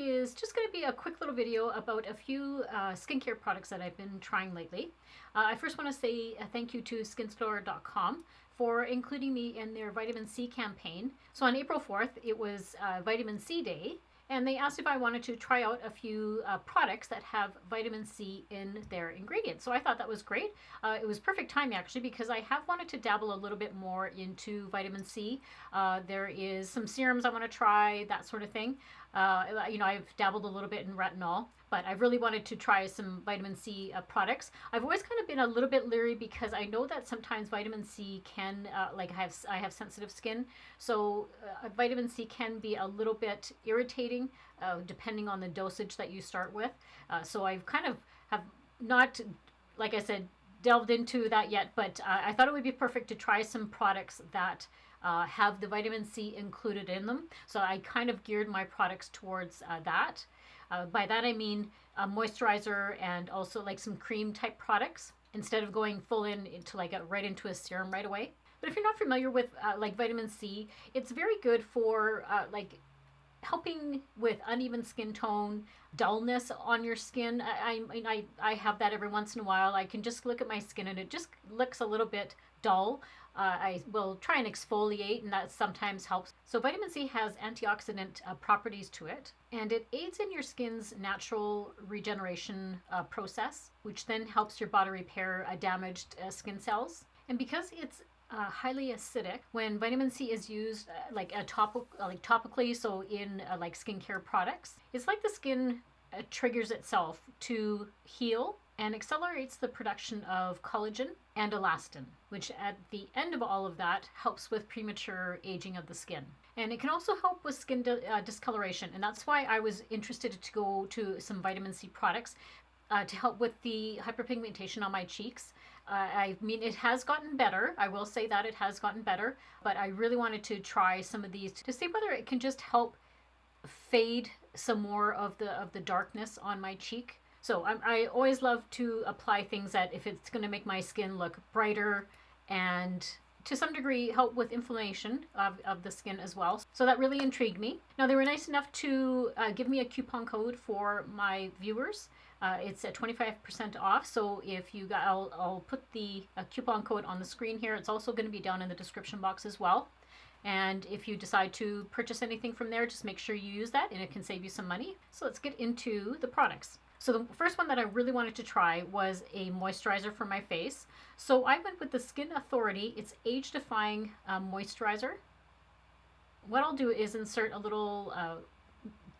is just going to be a quick little video about a few skincare products that I've been trying lately. I first want to say thank you to skinstore.com for including me in their vitamin C campaign. So on April 4th, it was Vitamin C Day, and they asked if I wanted to try out a few products that have vitamin C in their ingredients. So I thought that was great. It was perfect timing actually, because I have wanted to dabble a little bit more into vitamin C. There is some serums I want to try, that sort of thing. I've dabbled a little bit in retinol, but I really wanted to try some vitamin C products. I've always kind of been a little bit leery because I know that sometimes vitamin C can, I have sensitive skin, so vitamin C can be a little bit irritating depending on the dosage that you start with. So I've kind of have not, like I said, delved into that yet, but I thought it would be perfect to try some products that have the vitamin C included in them. So I kind of geared my products towards that. By that I mean a moisturizer and also like some cream type products instead of going full into like right into a serum right away. But if you're not familiar with like vitamin C, it's very good for like helping with uneven skin tone, dullness on your skin. I have that every once in a while. I can just look at my skin and it just looks a little bit dull. I will try and exfoliate, and that sometimes helps. So vitamin C has antioxidant properties to it, and it aids in your skin's natural regeneration process, which then helps your body repair damaged skin cells. And because it's highly acidic, when vitamin C is used topically, so in like skincare products, it's like the skin triggers itself to heal and accelerates the production of collagen and elastin, which at the end of all of that helps with premature aging of the skin. And it can also help with skin discoloration, and that's why I was interested to go to some vitamin C products to help with the hyperpigmentation on my cheeks. I mean, it has gotten better. I will say that it has gotten better, but I really wanted to try some of these to see whether it can just help fade some more of the darkness on my cheek. So I always love to apply things that if it's going to make my skin look brighter and to some degree help with inflammation of the skin as well. So that really intrigued me. Now they were nice enough to give me a coupon code for my viewers. It's at 25% off. So if you got, I'll put the coupon code on the screen here. It's also going to be down in the description box as well. And if you decide to purchase anything from there, just make sure you use that and it can save you some money. So let's get into the products. So the first one that I really wanted to try was a moisturizer for my face. So I went with the Skin Authority. It's age-defying moisturizer. What I'll do is insert a little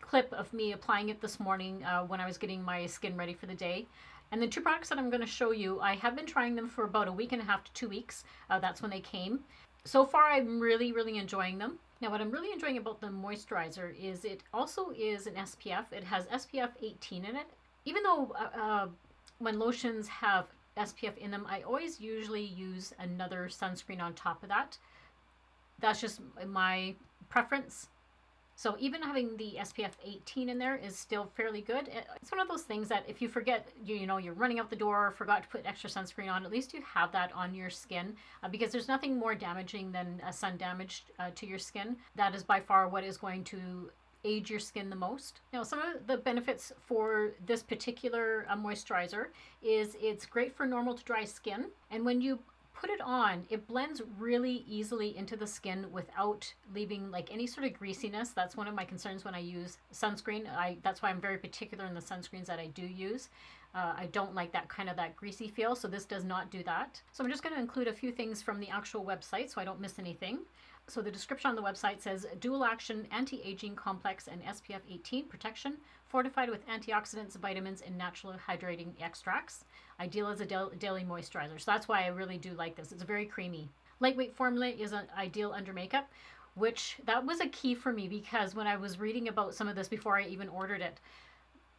clip of me applying it this morning when I was getting my skin ready for the day. And the two products that I'm going to show you, I have been trying them for about a week and a half to 2 weeks. That's when they came. So far, I'm really enjoying them. Now, what I'm really enjoying about the moisturizer is it also is an SPF. It has SPF 18 in it. Even though when lotions have SPF in them, I always usually use another sunscreen on top of that. That's just my preference. So even having the SPF 18 in there is still fairly good. It's one of those things that if you forget, you're running out the door, forgot to put extra sunscreen on, at least you have that on your skin because there's nothing more damaging than sun damage to your skin. That is by far what is going to age your skin the most. Now, some of the benefits for this particular moisturizer is it's great for normal to dry skin. And when you put it on, it blends really easily into the skin without leaving like any sort of greasiness. That's one of my concerns when I use sunscreen. That's why I'm very particular in the sunscreens that I do use. I don't like that greasy feel, so this does not do that. So I'm just going to include a few things from the actual website so I don't miss anything. So the description on the website says dual action anti-aging complex and SPF 18 protection fortified with antioxidants, vitamins, and natural hydrating extracts. Ideal as a daily moisturizer. So that's why I really do like this. It's very creamy. Lightweight formula is ideal under makeup, which that was a key for me because when I was reading about some of this before I even ordered it,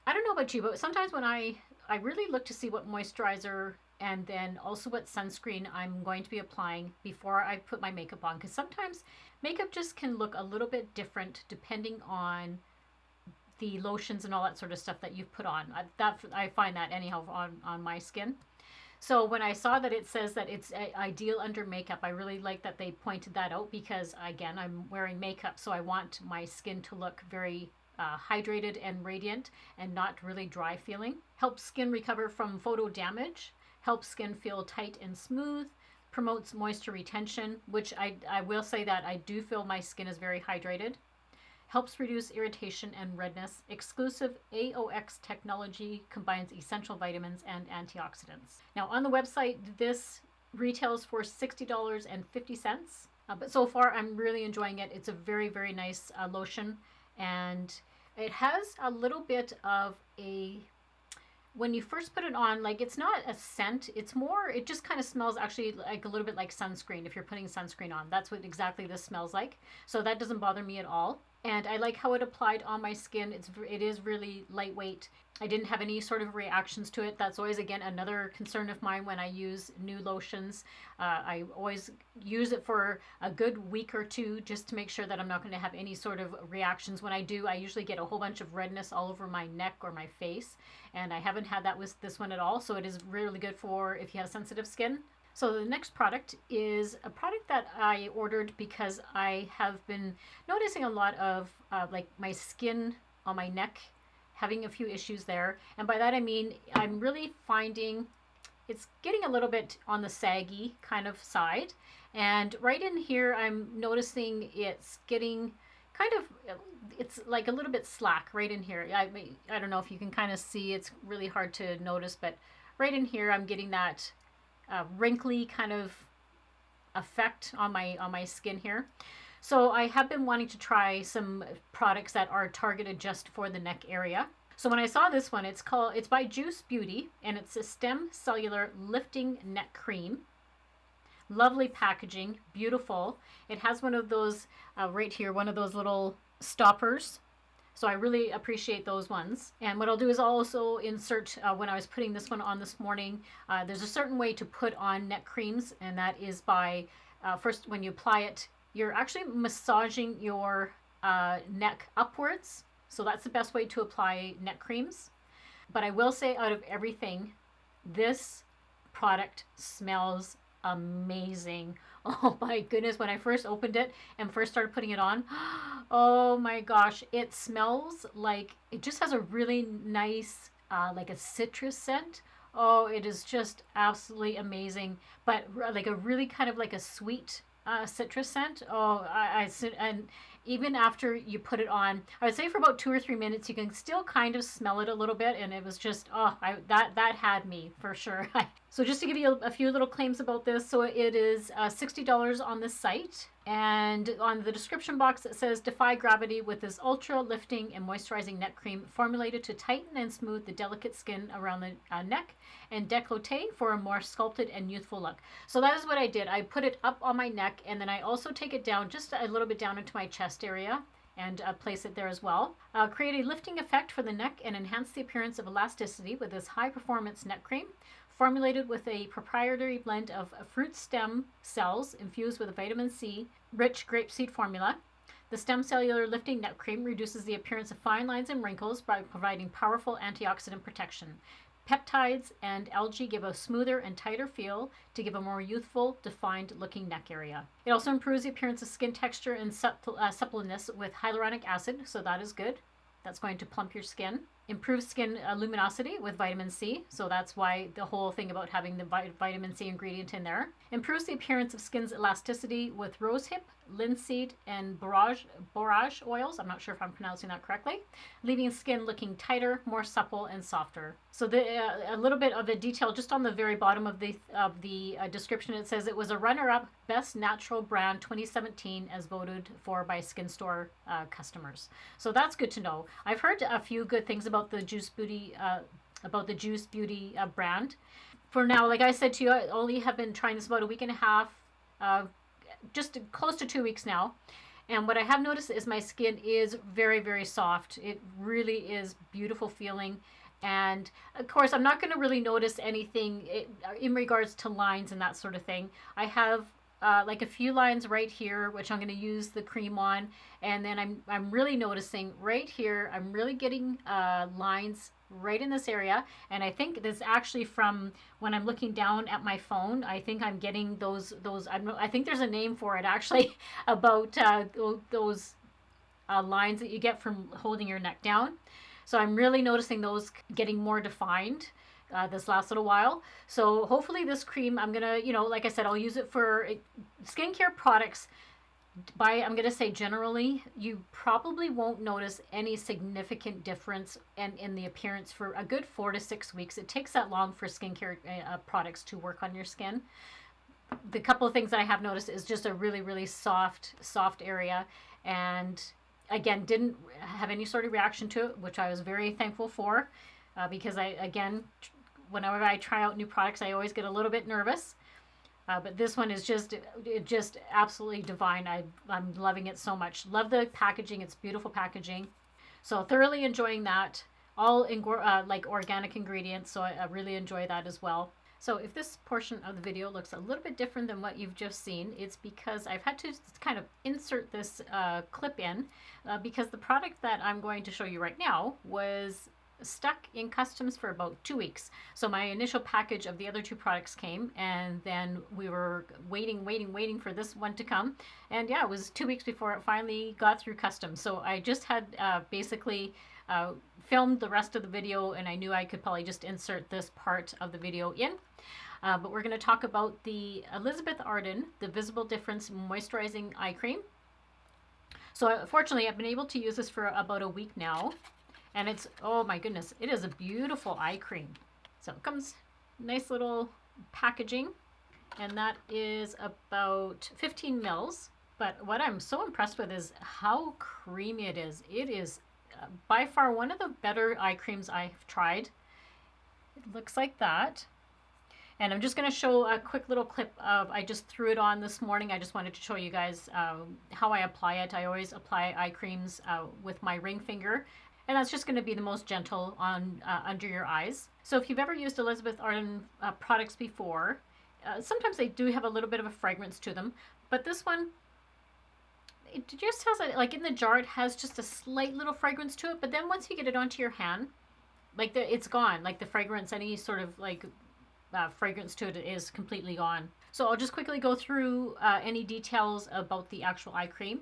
I don't know about you, but sometimes when I really look to see what moisturizer and then also what sunscreen I'm going to be applying before I put my makeup on, because sometimes makeup just can look a little bit different depending on the lotions and all that sort of stuff that you've put on. I find that anyhow on my skin. So when I saw that it says that it's ideal under makeup, I really like that they pointed that out because, again, I'm wearing makeup, so I want my skin to look very hydrated and radiant and not really dry feeling. Helps skin recover from photo damage. Helps skin feel tight and smooth. Promotes moisture retention, which I will say that I do feel my skin is very hydrated. Helps reduce irritation and redness. Exclusive AOX technology combines essential vitamins and antioxidants. Now on the website, this retails for $60.50. But so far, I'm really enjoying it. It's a very, very nice lotion. And it has a little bit of a, when you first put it on, like it's not a scent. It's more, it just kind of smells actually like a little bit like sunscreen. If you're putting sunscreen on, that's what exactly this smells like. So that doesn't bother me at all. And I like how it applied on my skin. It is really lightweight. I didn't have any sort of reactions to it. That's always, again, another concern of mine when I use new lotions. I always use it for a good week or two just to make sure that I'm not going to have any sort of reactions. When I do, I usually get a whole bunch of redness all over my neck or my face. And I haven't had that with this one at all. So it is really good for if you have sensitive skin. So the next product is a product that I ordered because I have been noticing a lot of like my skin on my neck, having a few issues there. And by that I mean I'm really finding it's getting a little bit on the saggy kind of side. And right in here I'm noticing it's getting kind of, it's like a little bit slack right in here. I don't know if you can kind of see, it's really hard to notice, but right in here I'm getting that wrinkly kind of effect on my skin here. So I have been wanting to try some products that are targeted just for the neck area. So when I saw this one, it's by Juice Beauty, and it's a Stem Cellular Lifting Neck Cream. Lovely packaging, beautiful. It has one of those right here, one of those little stoppers. So I really appreciate those ones. And what I'll do is I'll also insert, when I was putting this one on this morning, there's a certain way to put on neck creams, and that is by, first when you apply it, you're actually massaging your neck upwards. So that's the best way to apply neck creams. But I will say, out of everything, this product smells amazing. Oh my goodness, when I first opened it and first started putting it on, oh my gosh, it smells like, it just has a really nice, like a citrus scent. Oh, it is just absolutely amazing. But like a really kind of like a sweet citrus scent. Oh, and even after you put it on, I would say for about 2 or 3 minutes, you can still kind of smell it a little bit. And it was just, oh, that had me for sure. So just to give you a few little claims about this, so it is $60 on the site. And on the description box, it says, defy gravity with this ultra lifting and moisturizing neck cream formulated to tighten and smooth the delicate skin around the neck and décolleté for a more sculpted and youthful look. So that is what I did. I put it up on my neck, and then I also take it down just a little bit down into my chest area and place it there as well. Create a lifting effect for the neck and enhance the appearance of elasticity with this high performance neck cream. Formulated with a proprietary blend of fruit stem cells infused with a vitamin C rich grapeseed formula. The Stem Cellular Lifting Neck Cream reduces the appearance of fine lines and wrinkles by providing powerful antioxidant protection. Peptides and algae give a smoother and tighter feel to give a more youthful, defined looking neck area. It also improves the appearance of skin texture and suppleness with hyaluronic acid, so that is good. That's going to plump your skin. Improves skin luminosity with vitamin C, so that's why the whole thing about having the vitamin C ingredient in there. Improves the appearance of skin's elasticity with rosehip, linseed, and borage oils. I'm not sure if I'm pronouncing that correctly. Leaving skin looking tighter, more supple, and softer. So a little bit of the detail just on the very bottom of the description. It says it was a runner-up Best Natural Brand 2017 as voted for by Skinstore customers. So that's good to know. I've heard a few good things about the Juice Beauty brand. For now, like I said to you, I only have been trying this about a week and a half, just close to 2 weeks now. And what I have noticed is my skin is very, very soft. It really is beautiful feeling. And of course, I'm not going to really notice anything in regards to lines and that sort of thing. I have like a few lines right here, which I'm going to use the cream on. And then I'm really noticing right here, I'm really getting lines right in this area. And I think this actually from when I'm looking down at my phone, I think I'm getting those I think there's a name for it actually, about those lines that you get from holding your neck down. So I'm really noticing those getting more defined this last little while. So hopefully this cream, I'm gonna, like I said, I'll use it for skincare products. I'm going to say generally, you probably won't notice any significant difference in the appearance for a good 4 to 6 weeks. It takes that long for skincare products to work on your skin. The couple of things that I have noticed is just a really, really soft area. And again, didn't have any sort of reaction to it, which I was very thankful for, because whenever I try out new products, I always get a little bit nervous. But this one is just absolutely divine. I'm loving it so much. Love the packaging. It's beautiful packaging. So thoroughly enjoying that. All like organic ingredients. So I really enjoy that as well. So if this portion of the video looks a little bit different than what you've just seen, it's because I've had to kind of insert this clip in because the product that I'm going to show you right now was stuck in customs for about 2 weeks. So my initial package of the other 2 products came, and then we were waiting for this one to come. And yeah, it was 2 weeks before it finally got through customs. So I just had basically filmed the rest of the video, and I knew I could probably just insert this part of the video in. But we're going to talk about the Elizabeth Arden, the Visible Difference Moisturizing Eye Cream. So fortunately, I've been able to use this for about a week now. And it's, oh my goodness, it is a beautiful eye cream. So it comes nice little packaging, and that is about 15 mils. But what I'm so impressed with is how creamy it is. It is by far one of the better eye creams I've tried. It looks like that. And I'm just going to show a quick little clip of, I just threw it on this morning. I just wanted to show you guys how I apply it. I always apply eye creams with my ring finger. And that's just going to be the most gentle on under your eyes. So if you've ever used Elizabeth Arden products before, sometimes they do have a little bit of a fragrance to them. But this one, it just has like in the jar, it has just a slight little fragrance to it. But then once you get it onto your hand, like it's gone. Like the fragrance, any sort of like fragrance to it is completely gone. So I'll just quickly go through any details about the actual eye cream.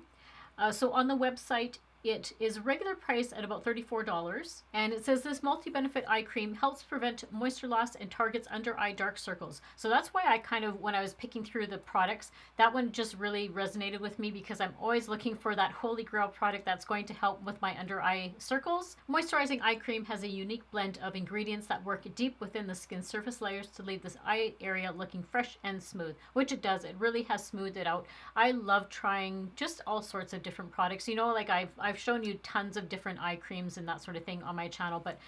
So on the website, it is regular price at about $34, and it says this multi-benefit eye cream helps prevent moisture loss and targets under eye dark circles. So that's why I kind of, when I was picking through the products, that one just really resonated with me because I'm always looking for that holy grail product that's going to help with my under eye circles. Moisturizing eye cream has a unique blend of ingredients that work deep within the skin surface layers to leave this eye area looking fresh and smooth, which it does. It really has smoothed it out. I love trying just all sorts of different products. Like I've shown you tons of different eye creams and that sort of thing on my channel, but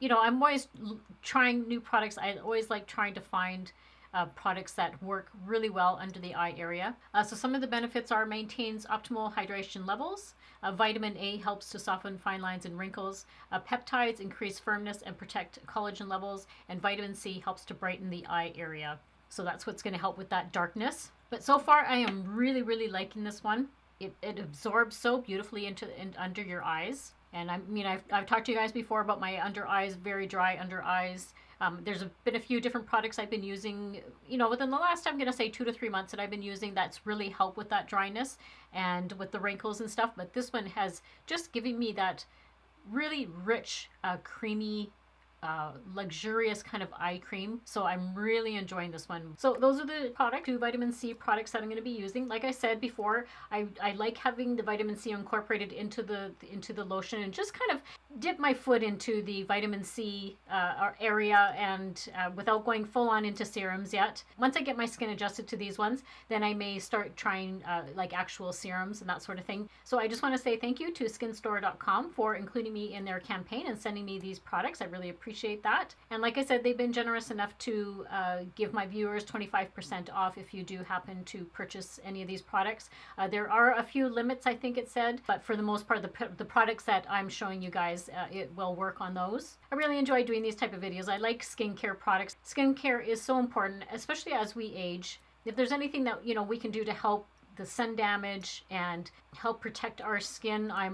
I'm always trying new products. I always like trying to find products that work really well under the eye area. So some of the benefits are maintains optimal hydration levels. Vitamin A helps to soften fine lines and wrinkles. Peptides increase firmness and protect collagen levels, and vitamin C helps to brighten the eye area. So that's what's going to help with that darkness. But so far I am really liking this one. It absorbs so beautifully into under your eyes. And I've talked to you guys before about my under eyes, very dry under eyes. There's been a few different products I've been using, within the last, I'm going to say 2 to 3 months that I've been using that's really helped with that dryness and with the wrinkles and stuff. But this one has just given me that really rich, creamy, luxurious kind of eye cream. So I'm really enjoying this one. So those are the product, 2 vitamin C products that I'm going to be using. Like I said before, I like having the vitamin C incorporated into the lotion and just kind of dip my foot into the vitamin C area, and without going full on into serums yet. Once I get my skin adjusted to these ones, then I may start trying like actual serums and that sort of thing. So I just want to say thank you to skinstore.com for including me in their campaign and sending me these products. I really appreciate that. And like I said, they've been generous enough to give my viewers 25% off if you do happen to purchase any of these products. There are a few limits, I think it said, but for the most part, the products that I'm showing you guys, it will work on those. I really enjoy doing these type of videos. I like skincare products. Skincare is so important, especially as we age. If there's anything that we can do to help the sun damage and help protect our skin, I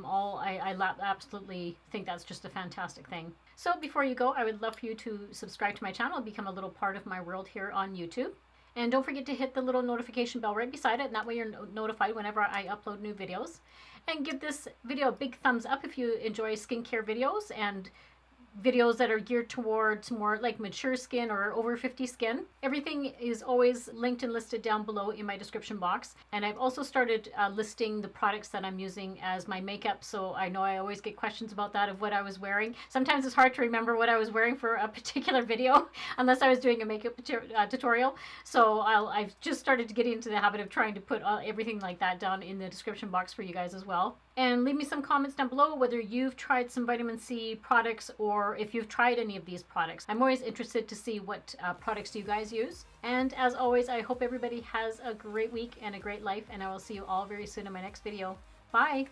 absolutely think that's just a fantastic thing. So before you go, I would love for you to subscribe to my channel and become a little part of my world here on YouTube. And don't forget to hit the little notification bell right beside it, and that way you're notified whenever I upload new videos. And give this video a big thumbs up if you enjoy skincare videos and videos that are geared towards more like mature skin or over 50 skin. Everything is always linked and listed down below in my description box. And I've also started listing the products that I'm using as my makeup, so I know I always get questions about that, of what I was wearing. Sometimes it's hard to remember what I was wearing for a particular video unless I was doing a makeup tutorial. So I've just started to get into the habit of trying to put everything like that down in the description box for you guys as well. And leave me some comments down below whether you've tried some vitamin C products or if you've tried any of these products. I'm always interested to see what products you guys use. And as always, I hope everybody has a great week and a great life, and I will see you all very soon in my next video. Bye!